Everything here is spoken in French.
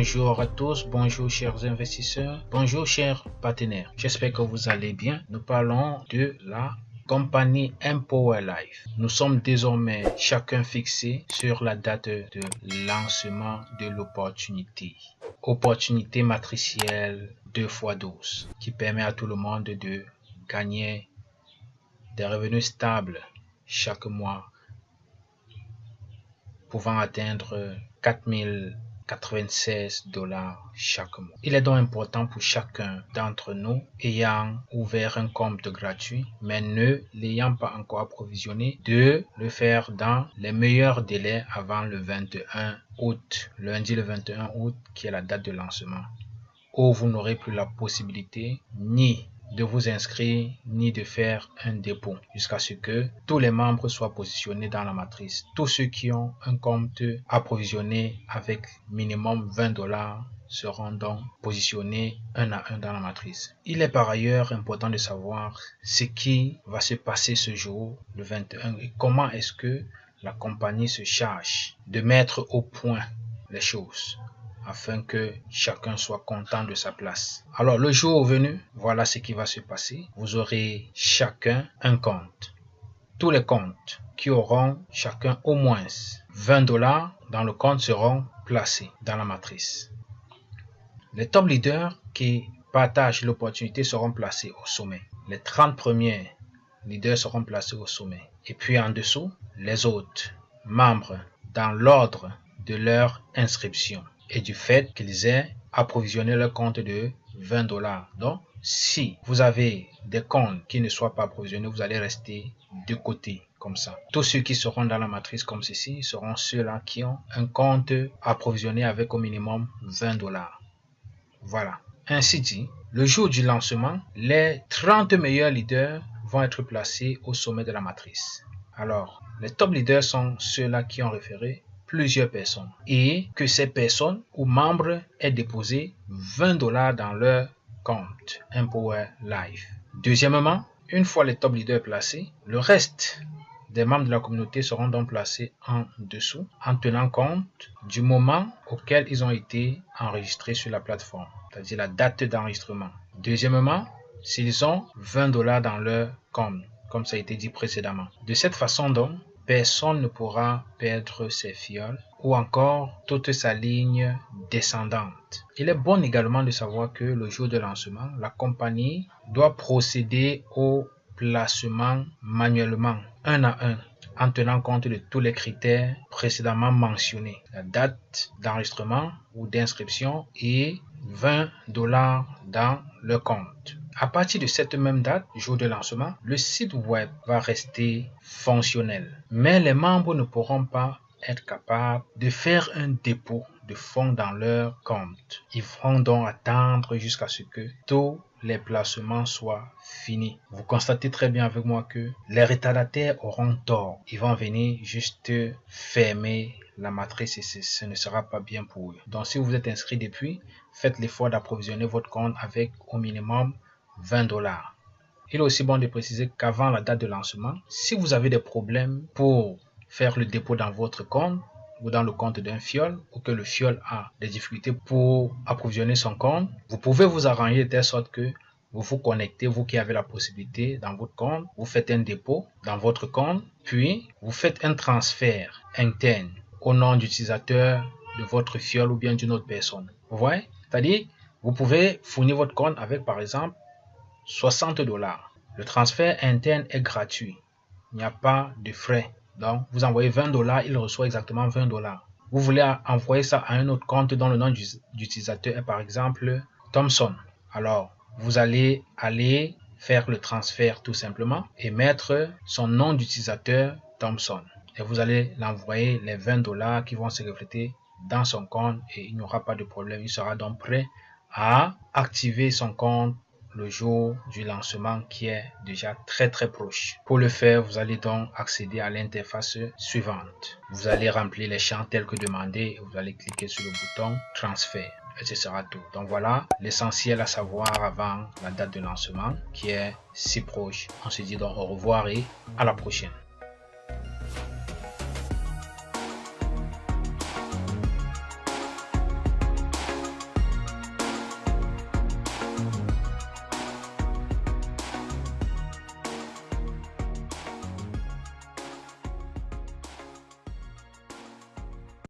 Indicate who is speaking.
Speaker 1: Bonjour à tous, bonjour chers investisseurs, bonjour chers partenaires. J'espère que vous allez bien. Nous parlons de la compagnie Empower Life. Nous sommes désormais chacun fixé sur la date de lancement de l'opportunité. Opportunité matricielle 2x12 qui permet à tout le monde de gagner des revenus stables chaque mois pouvant atteindre 4096 $ chaque mois. Il est donc important pour chacun d'entre nous ayant ouvert un compte gratuit mais ne l'ayant pas encore approvisionné de le faire dans les meilleurs délais avant le 21 août, lundi le 21 août qui est la date de lancement, où vous n'aurez plus la possibilité ni de vous inscrire ni de faire un dépôt jusqu'à ce que tous les membres soient positionnés dans la matrice. Tous ceux qui ont un compte approvisionné avec minimum 20 $ seront donc positionnés un à un dans la matrice. Il est par ailleurs important de savoir ce qui va se passer ce jour, le 21, et comment est-ce que la compagnie se charge de mettre au point les choses afin que chacun soit content de sa place. Alors, le jour venu, voilà ce qui va se passer. Vous aurez chacun un compte. Tous les comptes qui auront chacun au moins 20 $ dans le compte seront placés dans la matrice. Les top leaders qui partagent l'opportunité seront placés au sommet. Les 30 premiers leaders seront placés au sommet. Et puis en dessous, les autres membres dans l'ordre de leur inscription et du fait qu'ils aient approvisionné leur compte de 20 $. Donc, si vous avez des comptes qui ne soient pas approvisionnés, vous allez rester de côté comme ça. Tous ceux qui seront dans la matrice comme ceci seront ceux-là qui ont un compte approvisionné avec au minimum 20 $. Voilà. Ainsi dit, le jour du lancement, les 30 meilleurs leaders vont être placés au sommet de la matrice. Alors, les top leaders sont ceux-là qui ont référé plusieurs personnes et que ces personnes ou membres aient déposé 20 $ dans leur compte Empower Life. Deuxièmement, une fois les top leaders placés, le reste des membres de la communauté seront donc placés en dessous en tenant compte du moment auquel ils ont été enregistrés sur la plateforme, c'est-à-dire la date d'enregistrement. Deuxièmement, s'ils ont 20 $ dans leur compte, comme ça a été dit précédemment. De cette façon donc, personne ne pourra perdre ses fioles ou encore toute sa ligne descendante. Il est bon également de savoir que le jour de lancement, la compagnie doit procéder au placement manuellement, un à un, en tenant compte de tous les critères précédemment mentionnés. La date d'enregistrement ou d'inscription et 20 $ dans le compte. À partir de cette même date, jour de lancement, le site web va rester fonctionnel. Mais les membres ne pourront pas être capables de faire un dépôt de fonds dans leur compte. Ils vont donc attendre jusqu'à ce que tous les placements soient finis. Vous constatez très bien avec moi que les retardataires auront tort. Ils vont venir juste fermer la matrice et ce ne sera pas bien pour eux. Donc si vous êtes inscrit depuis, faites l'effort d'approvisionner votre compte avec au minimum 20 $. Il est aussi bon de préciser qu'avant la date de lancement, si vous avez des problèmes pour faire le dépôt dans votre compte ou dans le compte d'un fiole, ou que le fiole a des difficultés pour approvisionner son compte, vous pouvez vous arranger de telle sorte que vous vous connectez, vous qui avez la possibilité dans votre compte, vous faites un dépôt dans votre compte, puis vous faites un transfert interne au nom d'utilisateur de votre fiole ou bien d'une autre personne. Vous voyez? C'est-à-dire, vous pouvez fournir votre compte avec par exemple 60 $. Le transfert interne est gratuit. Il n'y a pas de frais. Donc, vous envoyez 20 $, il reçoit exactement 20 $. Vous voulez envoyer ça à un autre compte dont le nom d'utilisateur est par exemple Thomson. Alors, vous allez aller faire le transfert tout simplement et mettre son nom d'utilisateur Thomson. Et vous allez l'envoyer les 20 $ qui vont se refléter dans son compte et il n'y aura pas de problème. Il sera donc prêt à activer son compte le jour du lancement qui est déjà très proche. Pour le faire, vous allez donc accéder à l'interface suivante. Vous allez remplir les champs tels que demandé et vous allez cliquer sur le bouton transfert. Et ce sera tout. Donc voilà l'essentiel à savoir avant la date de lancement qui est si proche. On se dit donc au revoir et à la prochaine.